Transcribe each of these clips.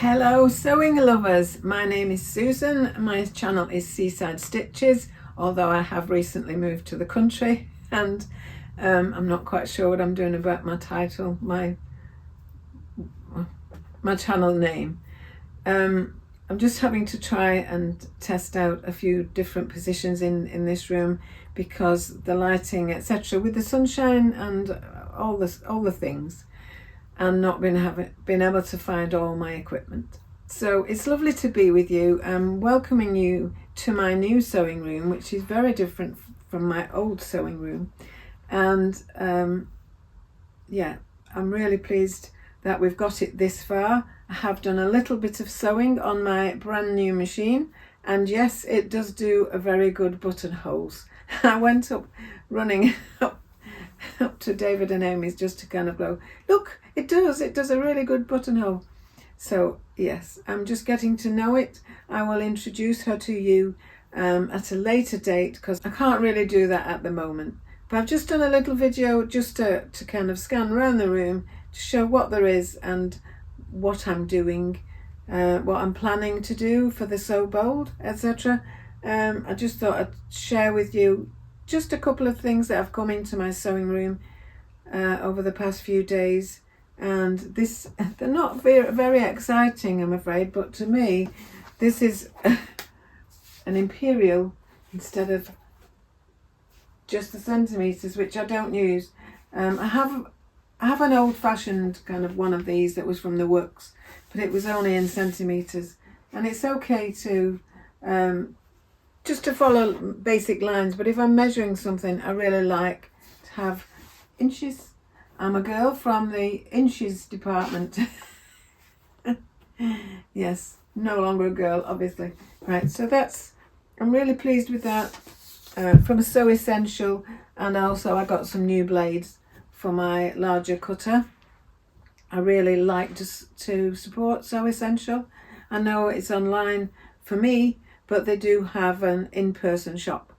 Hello sewing lovers, my name is Susan, my channel is Seaside Stitches, although I have recently moved to the country and I'm not quite sure what I'm doing about my title, my channel name. I'm just having to try and test out a few different positions in this room because the lighting etc with the sunshine and all the things, and not been able to find all my equipment. So it's lovely to be with you. I'm welcoming you to my new sewing room, which is very different from my old sewing room, and yeah, I'm really pleased that we've got it this far. I have done a little bit of sewing on my brand new machine, and yes, it does do a very good buttonholes. I went up running up to David and Amy's just to kind of go, look, it does a really good buttonhole. So yes, I'm just getting to know it. I will introduce her to you at a later date because I can't really do that at the moment. But I've just done a little video just to kind of scan around the room to show what there is and what I'm doing, what I'm planning to do for the Sew Bold, etc. I just thought I'd share with you just a couple of things that have come into my sewing room over the past few days, and they're not very exciting, I'm afraid, but to me this is an imperial instead of just the centimeters, which I don't use. I have an old-fashioned kind of one of these that was from the works, but it was only in centimeters, and it's okay to just to follow basic lines, but if I'm measuring something, I really like to have inches. I'm a girl from the inches department. Yes, no longer a girl, obviously. Right, so I'm really pleased with that from Sew Essential, and also I got some new blades for my larger cutter. I really like to support Sew Essential. I know it's online for me, but they do have an in-person shop.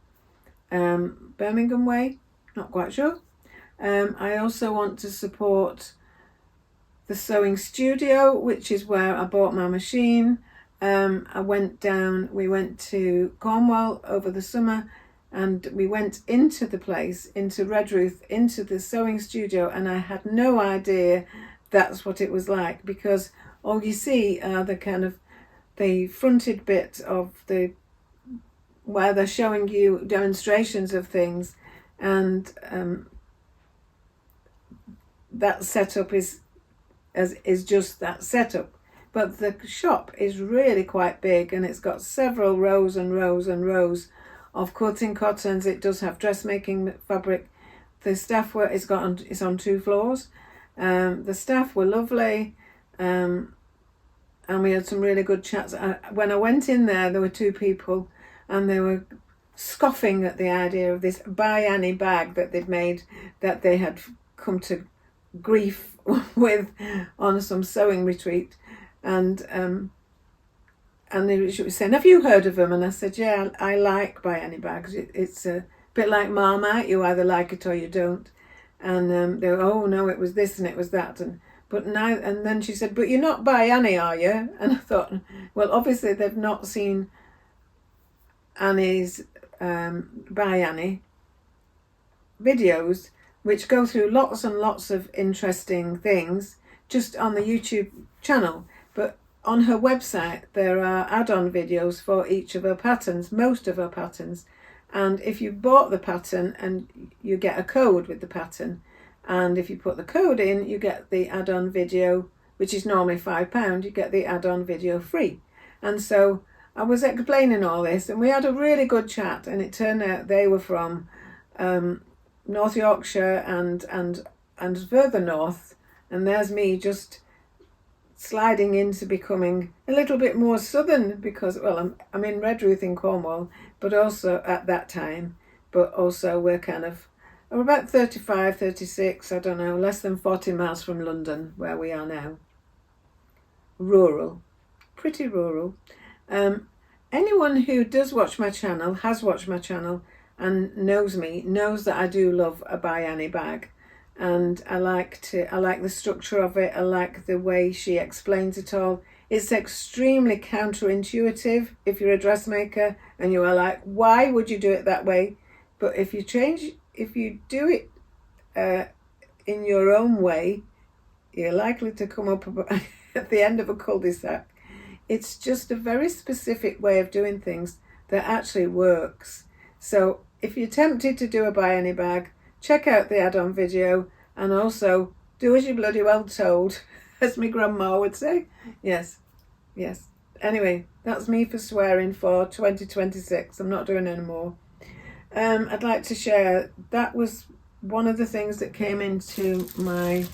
Birmingham way, not quite sure. I also want to support the sewing studio, which is where I bought my machine. We went to Cornwall over the summer, and we went into the place, into Redruth, into the sewing studio, and I had no idea that's what it was like, because all you see are the fronted bit of where they're showing you demonstrations of things, and that setup is just that setup. But the shop is really quite big, and it's got several rows and rows and rows of quilting cottons. It does have dressmaking fabric. The staff it's on 2 floors. The staff were lovely, and we had some really good chats. When I went in there were 2 people, and they were scoffing at the idea of this By Annie bag that they'd made, that they had come to grief with on some sewing retreat, and they were saying, have you heard of them? And I said, yeah, I like By Annie bags. It's a bit like Marmite, you either like it or you don't. And they were, oh no, it was this and it was that, and then she said, but you're not By Annie, are you? And I thought, well, obviously they've not seen Annie's By Annie videos, which go through lots and lots of interesting things just on the YouTube channel. But on her website there are add-on videos for each of her patterns, most of her patterns, and if you bought the pattern, and you get a code with the pattern, and if you put the code in, you get the add-on video, which is normally £5, you get the add-on video free. And so I was explaining all this, and we had a really good chat, and it turned out they were from North Yorkshire and further north, and there's me just sliding into becoming a little bit more southern, because, well, I'm in Redruth in Cornwall, but also at that time, but also we're about 35, 36, I don't know, less than 40 miles from London, where we are now. Rural, pretty rural. Anyone who does watch my channel, has watched my channel, and knows me, knows that I do love a By Annie bag. and I like the structure of it. I like the way she explains it all. It's extremely counterintuitive if you're a dressmaker and you are like, why would you do it that way? But if you do it in your own way, you're likely to come up at the end of a cul-de-sac. It's just a very specific way of doing things that actually works. So if you're tempted to do a buy any bag, check out the add-on video, and also do as you're bloody well told, as my grandma would say. Yes. Anyway, that's me for swearing for 2026. I'm not doing any more. I'd like to share, that was one of the things that came into my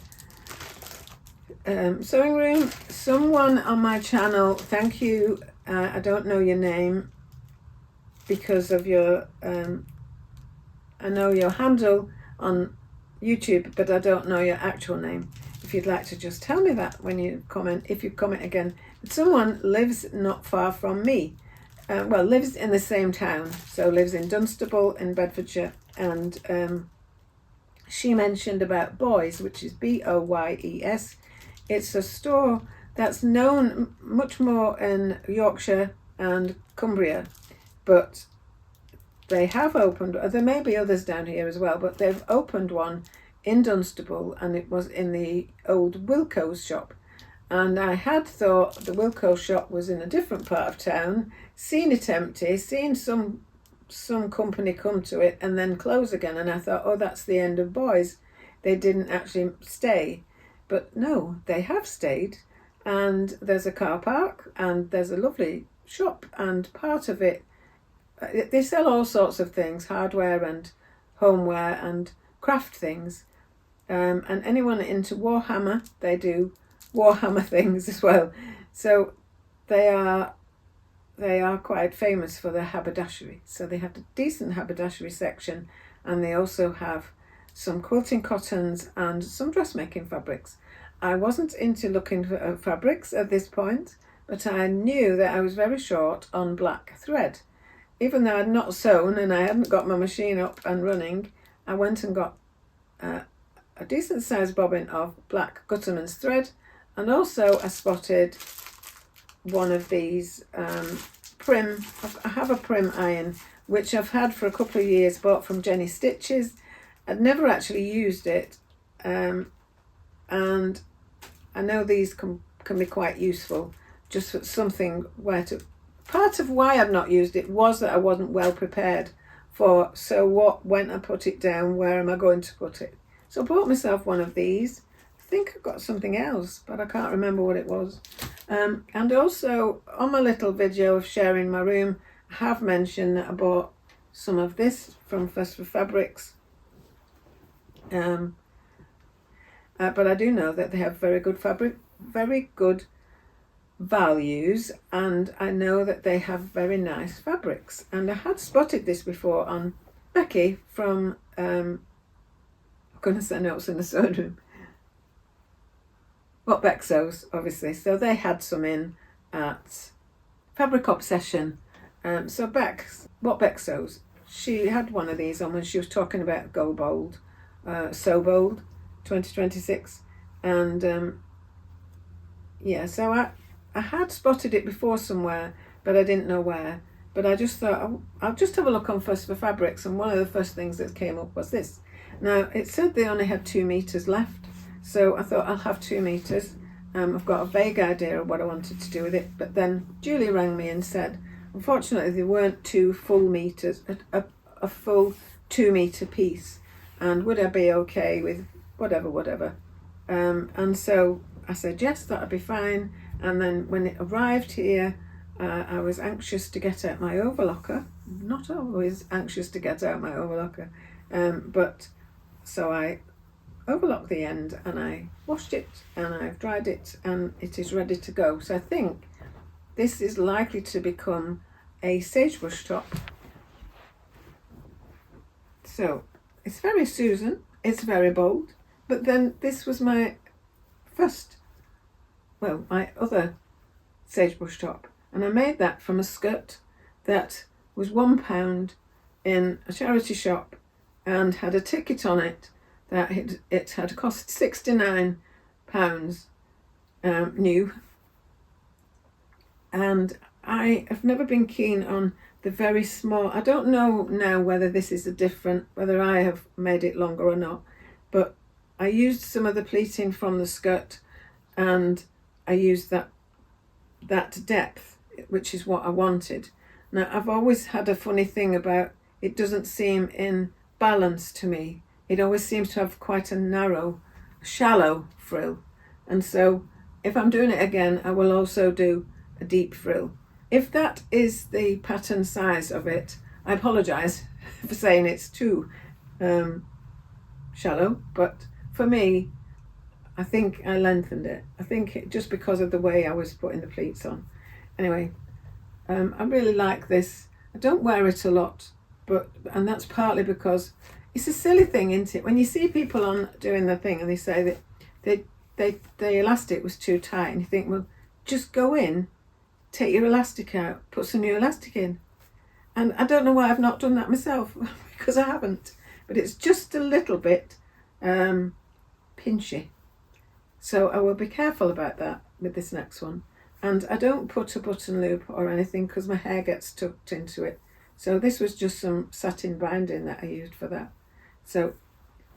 sewing room. Someone on my channel, thank you, I don't know your name because of your, I know your handle on YouTube, but I don't know your actual name. If you'd like to just tell me that when you comment, if you comment again. But someone lives not far from me, lives in the same town, so lives in Dunstable in Bedfordshire, and she mentioned about Boys, which is Boyes. It's a store that's known much more in Yorkshire and Cumbria, but they have opened, there may be others down here as well, but they've opened one in Dunstable, and it was in the old Wilko's shop. And I had thought the Wilko's shop was in a different part of town, seen it empty, seen some company come to it and then close again, and I thought, oh, that's the end of Boys. They didn't actually stay. But no, they have stayed, and there's a car park, and there's a lovely shop, and part of it, they sell all sorts of things, hardware and homeware and craft things. And anyone into Warhammer, they do Warhammer things as well. So they are quite famous for their haberdashery. So they have a decent haberdashery section, and they also have some quilting cottons and some dressmaking fabrics. I wasn't into looking for fabrics at this point, but I knew that I was very short on black thread. Even though I'd not sewn and I hadn't got my machine up and running, I went and got a decent sized bobbin of black Gutterman's thread, and also I spotted one of these Prim. I have a Prim iron which I've had for a couple of years, bought from Jenny Stitches. I'd never actually used it, and I know these can be quite useful, just for something where to. Part of why I've not used it was that I wasn't well prepared for, so what, when I put it down, where am I going to put it? So I bought myself one of these. I think I got something else, but I can't remember what it was. And also on my little video of sharing my room, I have mentioned that I bought some of this from Fuss for Fabrics. But I do know that they have very good fabric, very good values, and I know that they have very nice fabrics. And I had spotted this before on Becky from I'm going to say notes in the sewing room. What Beck Sews, obviously. So they had some in at Fabric Obsession. So what Beck Sews, she had one of these on when she was talking about Go Bold, So Bold 2026, and so I had spotted it before somewhere, but I didn't know where. But I just thought, I'll just have a look on Fuss for Fabrics, and one of the first things that came up was this. Now, it said they only had 2 meters left, so I thought I'll have 2 meters. I've got a vague idea of what I wanted to do with it, but then Julie rang me and said, unfortunately, there weren't 2 full meters, a full 2 meter piece, and would I be okay with whatever. And so I said, yes, that'd be fine. And then when it arrived here, I was anxious to get out my overlocker. Not always anxious to get out my overlocker. But so I overlocked the end, and I washed it, and I've dried it, and it is ready to go. So I think this is likely to become a sagebrush top. So it's very Susan, it's very bold, but then this was my my other sagebrush top, and I made that from a skirt that was £1 in a charity shop and had a ticket on it that it had cost £69 new, And I have never been keen on the very small. I don't know now whether this is whether I have made it longer or not, but I used some of the pleating from the skirt, and I used that depth, which is what I wanted. Now, I've always had a funny thing about it doesn't seem in balance to me. It always seems to have quite a narrow, shallow frill. And so if I'm doing it again, I will also do a deep frill. If that is the pattern size of it, I apologise for saying it's too shallow, but for me, I think I lengthened it. I think just because of the way I was putting the pleats on. Anyway, I really like this. I don't wear it a lot, and that's partly because it's a silly thing, isn't it? When you see people on doing the thing and they say that the elastic was too tight, and you think, well, just go in, take your elastic out, put some new elastic in. And I don't know why I've not done that myself, because I haven't. But it's just a little bit pinchy. So I will be careful about that with this next one. And I don't put a button loop or anything because my hair gets tucked into it. So this was just some satin binding that I used for that. So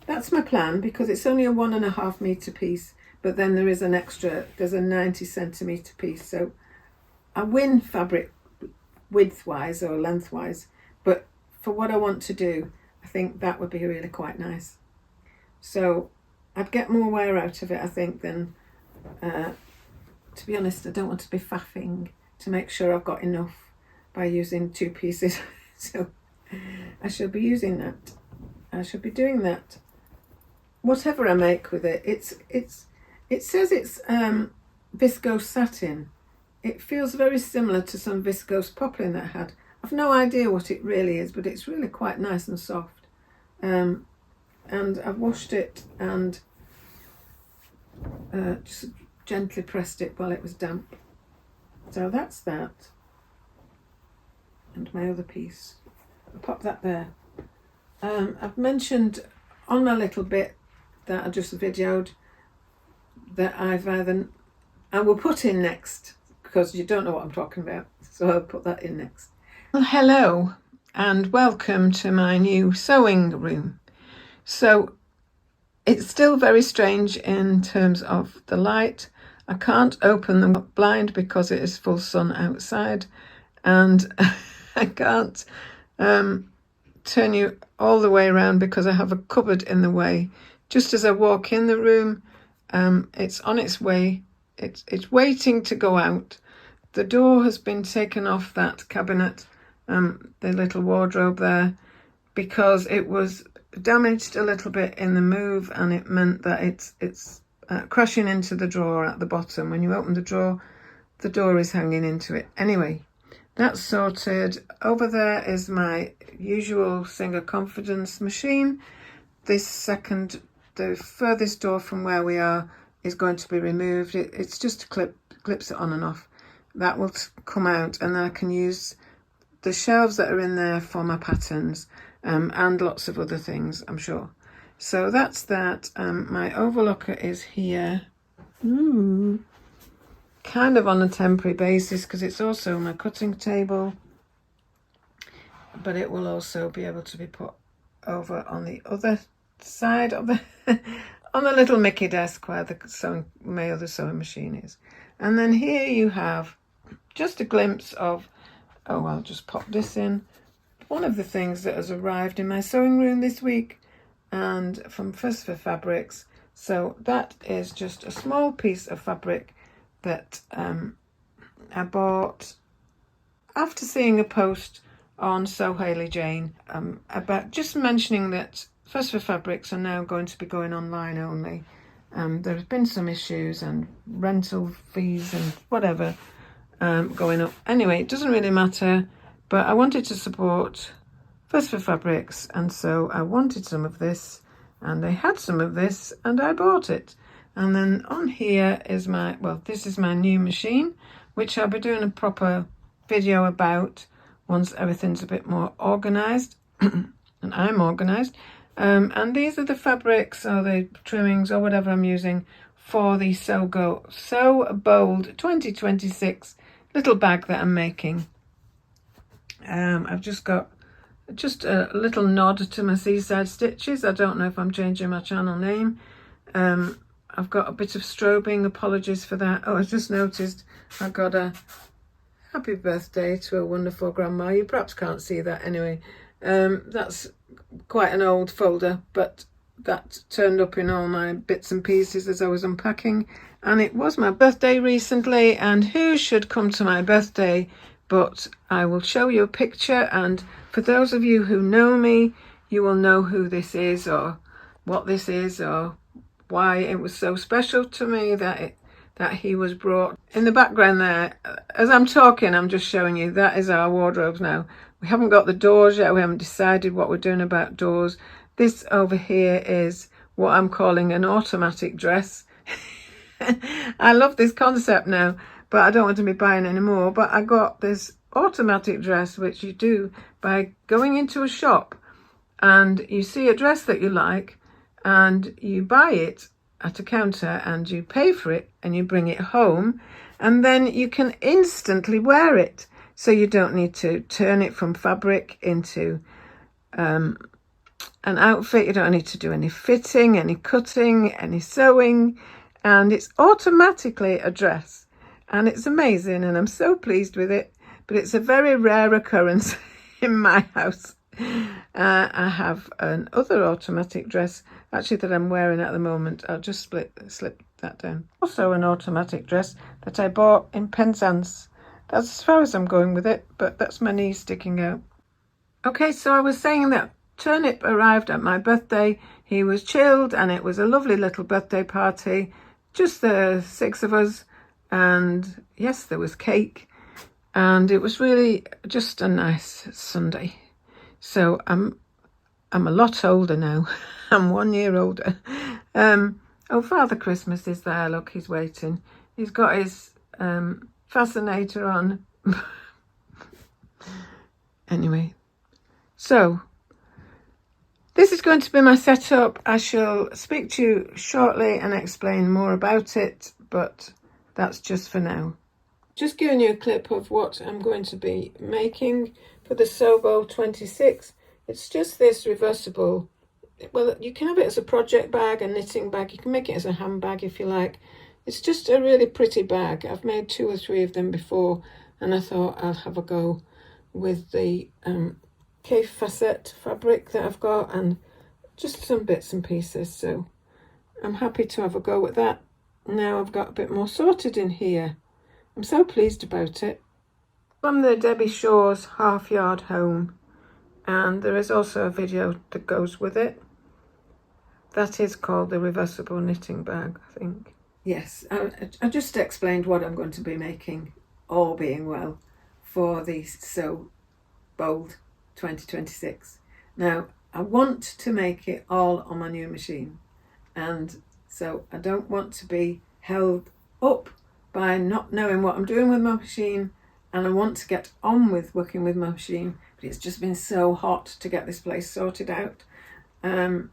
that's my plan, because it's only a 1.5 metre piece, but then there is there's a 90 centimetre piece. So I win fabric width-wise or length-wise, but for what I want to do, I think that would be really quite nice. So I'd get more wear out of it, I think, than, to be honest, I don't want to be faffing to make sure I've got enough by using 2 pieces. So I shall be using that. I shall be doing that. Whatever I make with it, it says it's viscose satin. It feels very similar to some viscose poplin that I had. I've no idea what it really is, but it's really quite nice and soft. And I've washed it and just gently pressed it while it was damp. So that's that. And my other piece. I'll pop that there. I've mentioned on my little bit that I just videoed that I will put in next, because you don't know what I'm talking about, so I'll put that in next. Well, hello and welcome to my new sewing room. So it's still very strange in terms of the light. I can't open the blind because it is full sun outside, and I can't turn you all the way around because I have a cupboard in the way. Just as I walk in the room, it's on its way. It's waiting to go out. The door has been taken off that cabinet, the little wardrobe there, because it was damaged a little bit in the move, and it meant that it's crashing into the drawer at the bottom. When you open the door is hanging into it. Anyway, that's sorted. Over there is my usual Singer Confidence machine. The furthest door from where we are is going to be removed. It's just clips it on and off. That will come out, and then I can use the shelves that are in there for my patterns, and lots of other things, I'm sure. So that's that. My overlocker is here. Kind of on a temporary basis, because it's also my cutting table, but it will also be able to be put over on the other side of the on the little Mickey desk where my other sewing machine is. And then here you have just a glimpse of, I'll just pop this in, one of the things that has arrived in my sewing room this week, and from Phosphor Fabrics. So that is just a small piece of fabric that I bought after seeing a post on Sew Hayley Jane about just mentioning that Phosphor Fabrics are now going to be going online only. There have been some issues and rental fees and whatever going up. Anyway, it doesn't really matter, but I wanted to support Phosphor Fabrics, and so I wanted some of this, and they had some of this, and I bought it. And then on here is this is my new machine, which I'll be doing a proper video about once everything's a bit more organised, and I'm organised. And these are the fabrics or the trimmings or whatever I'm using for the Sew Bold 2026 little bag that I'm making. I've just got a little nod to my Seaside stitches. I don't know if I'm changing my channel name. I've got a bit of strobing, apologies for that. Oh, I just noticed I got a happy birthday to a wonderful grandma. You perhaps can't see that anyway. That's quite an old folder, but that turned up in all my bits and pieces as I was unpacking. And it was my birthday recently, and who should come to my birthday but I will show you a picture, and for those of you who know me, you will know who this is or what this is or why it was so special to me that he was brought. In the background there, as I'm talking, I'm just showing you, that is our wardrobes now. We haven't got the doors yet, we haven't decided what we're doing about doors. This over here is what I'm calling an automatic dress. I love this concept now, but I don't want to be buying any more. But I got this automatic dress, which you do by going into a shop and you see a dress that you like and you buy it at a counter and you pay for it and you bring it home, and then you can instantly wear it. So you don't need to turn it from fabric into an outfit. You don't need to do any fitting, any cutting, any sewing, and it's automatically a dress. And it's amazing, and I'm so pleased with it, but it's a very rare occurrence in my house. I have another automatic dress actually that I'm wearing at the moment. I'll just slip that down. Also an automatic dress that I bought in Penzance. That's as far as I'm going with it, but that's my knee sticking out. Okay, so I was saying that Turnip arrived at my birthday. He was chilled and it was a lovely little birthday party, just the 6 of us. And yes, there was cake, and it was really just a nice Sunday. So I'm a lot older now. I'm 1 year older. Oh, Father Christmas is there. Look, he's waiting. He's got his fascinator on. Anyway, so this is going to be my setup. I shall speak to you shortly and explain more about it, but that's just for now. Just giving you a clip of what I'm going to be making for the Sobo 26. It's just this reversible. Well, you can have it as a project bag, a knitting bag. You can make it as a handbag if you like. It's just a really pretty bag. I've made 2 or 3 of them before, and I thought I'll have a go with the Cafe Facette fabric that I've got and just some bits and pieces. So I'm happy to have a go at that. Now I've got a bit more sorted in here. I'm so pleased about it. From the Debbie Shaw's Half Yard Home, and there is also a video that goes with it. That is called the reversible knitting bag, I think. Yes, I just explained what I'm going to be making, all being well, for the So Bold 2026. Now, I want to make it all on my new machine, and so I don't want to be held up by not knowing what I'm doing with my machine, and I want to get on with working with my machine, but it's just been so hot to get this place sorted out, and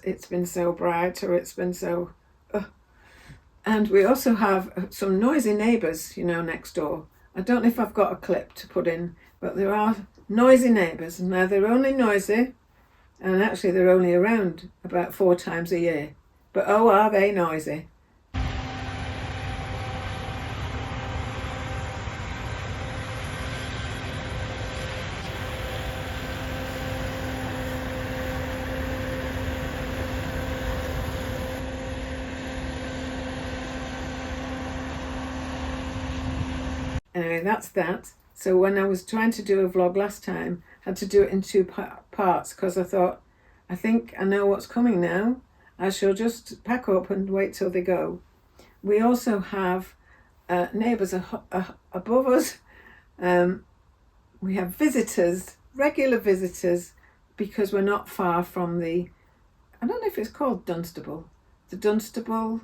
it's been so bright, or it's been so... And we also have some noisy neighbours, you know, next door. I don't know if I've got a clip to put in, but there are noisy neighbours. Now, they're only noisy, and actually they're only around about 4 times a year. But oh, are they noisy. Anyway, that's that. So when I was trying to do a vlog last time, I had to do it in 2 parts because I thought, I think I know what's coming now. I shall just pack up and wait till they go. We also have neighbours above us. We have visitors, regular visitors, because we're not far from the, I don't know if it's called Dunstable. The Dunstable.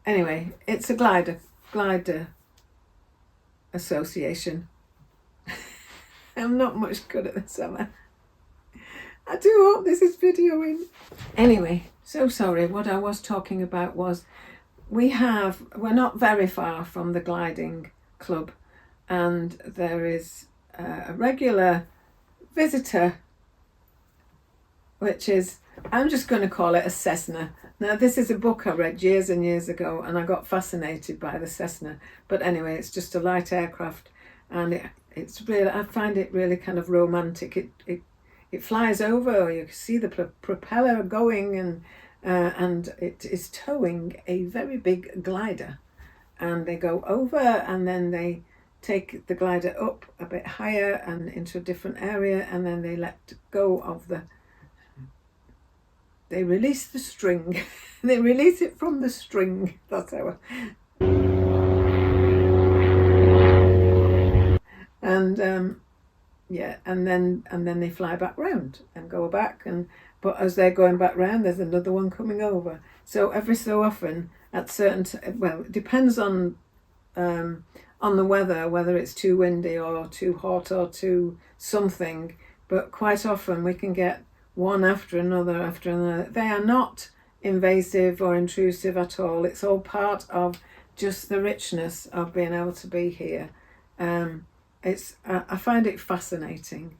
Anyway, it's a glider association. I'm not much good at this, am I? I do hope this is videoing. Anyway, so sorry, what I was talking about was we're not very far from the gliding club, and there is a regular visitor, which is, I'm just going to call it a Cessna. Now, this is a book I read years and years ago, and I got fascinated by the Cessna. But anyway, it's just a light aircraft, and it's really, I find it really kind of romantic. It flies over, you can see the propeller going, and it is towing a very big glider. And they go over, and then they take the glider up a bit higher and into a different area, and then they let go of they release the string. They release it from the string. That's how. And yeah, and then they fly back round and go back, but as they're going back round, there's another one coming over. So every so often, at certain well, it depends on the weather, whether it's too windy or too hot or too something. But quite often we can get one after another. They are not invasive or intrusive at all. It's all part of just the richness of being able to be here. I find it fascinating,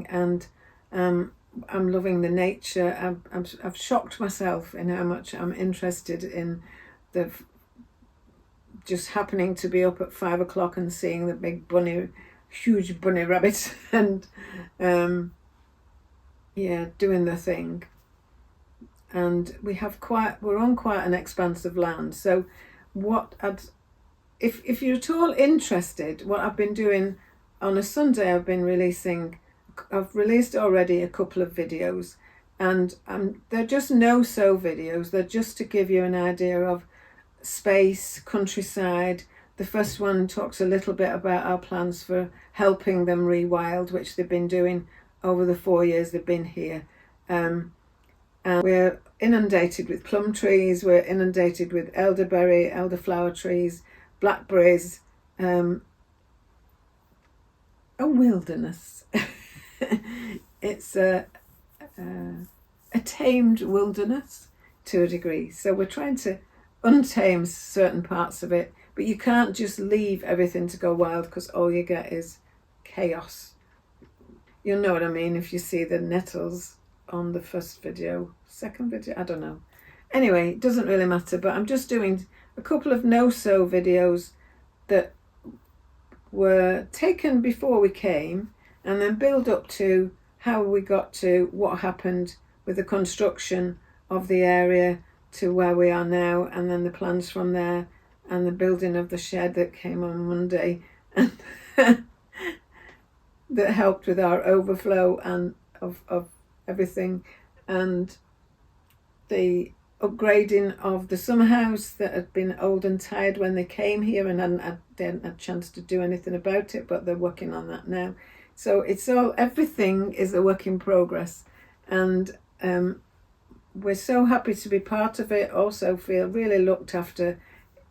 and I'm loving the nature. I've shocked myself in how much I'm interested in the just happening to be up at 5 o'clock and seeing the big huge bunny rabbit, and doing the thing. And we're on quite an expanse of land. So if you're at all interested, what I've been doing on a Sunday, I've released already a couple of videos, and they're just no-so videos. They're just to give you an idea of space, countryside. The first one talks a little bit about our plans for helping them rewild, which they've been doing over the 4 years they've been here. And we're inundated with plum trees, we're inundated with elderberry, elderflower trees, blackberries, a wilderness. It's a tamed wilderness to a degree. So we're trying to untame certain parts of it, but you can't just leave everything to go wild, because all you get is chaos. You'll know what I mean if you see the nettles on the first video, second video, I don't know. Anyway, it doesn't really matter, but I'm just doing a couple of no-so videos that were taken before we came, and then build up to how we got to what happened with the construction of the area to where we are now, and then the plans from there, and the building of the shed that came on Monday, and that helped with our overflow and of everything, and the upgrading of the summer house that had been old and tired when they came here, and they hadn't had a chance to do anything about it, but they're working on that now. So everything is a work in progress, and we're so happy to be part of it. Also feel really looked after,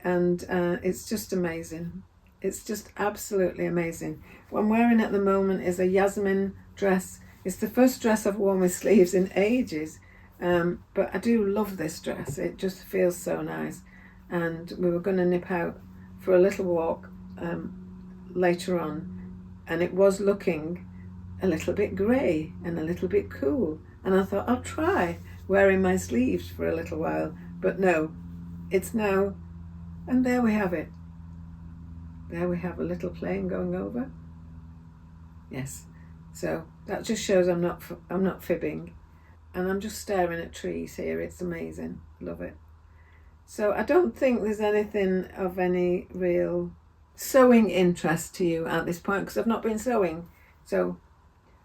and it's just amazing. It's just absolutely amazing. What I'm wearing at the moment is a Yasmin dress. It's the first dress I've worn with sleeves in ages, but I do love this dress. It just feels so nice. And we were going to nip out for a little walk later on, and it was looking a little bit grey and a little bit cool, and I thought I'll try wearing my sleeves for a little while, but no, it's now, and there we have it. There we have a little plane going over. Yes, so that just shows I'm not fibbing, and I'm just staring at trees here. It's amazing, love it. So I don't think there's anything of any real sewing interest to you at this point, because I've not been sewing. So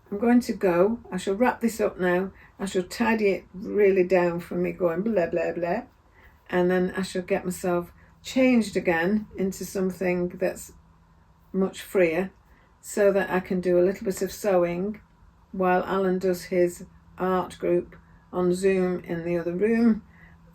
I'm going to go. I shall wrap this up now. I shall tidy it really down from me going blah blah blah, and then I shall get myself changed again into something that's much freer, so that I can do a little bit of sewing while Alan does his art group on Zoom in the other room,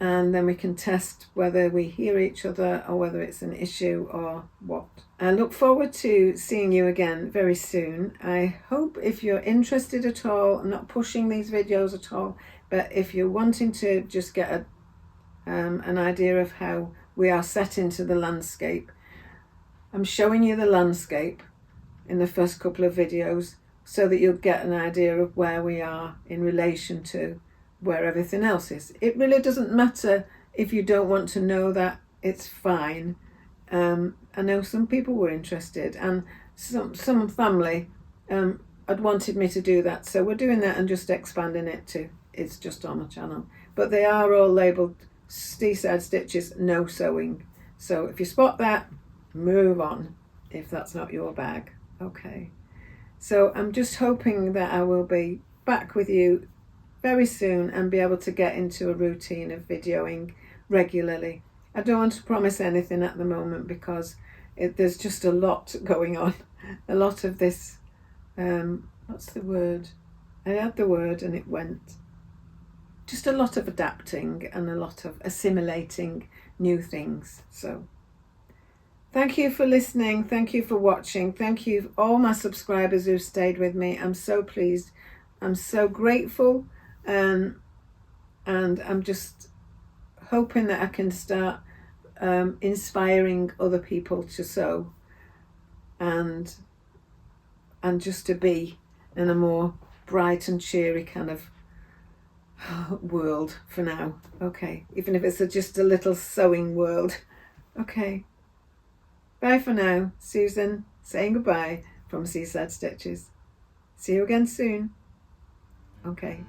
and then we can test whether we hear each other or whether it's an issue or what. I look forward to seeing you again very soon. I hope, if you're interested at all, I'm not pushing these videos at all, but if you're wanting to just get an idea of how we are set into the landscape, I'm showing you the landscape in the first couple of videos so that you'll get an idea of where we are in relation to where everything else is. It really doesn't matter if you don't want to know that, it's fine. I know some people were interested, and some family had wanted me to do that, so we're doing that and just expanding it to it's just on my channel. But they are all labelled Seaside Stitches, no sewing. So if you spot that, move on if that's not your bag. Okay, so I'm just hoping that I will be back with you very soon and be able to get into a routine of videoing regularly. I don't want to promise anything at the moment because there's just a lot going on. A lot of this, what's the word? I had the word and it went. Just a lot of adapting and a lot of assimilating new things. So thank you for listening. Thank you for watching. Thank you all my subscribers who've stayed with me. I'm so pleased. I'm so grateful. And I'm just hoping that I can start inspiring other people to sew and just to be in a more bright and cheery kind of world for now. Okay, even if it's just a little sewing world. Okay, bye for now. Susan saying goodbye from Seaside Stitches. See you again soon. Okay.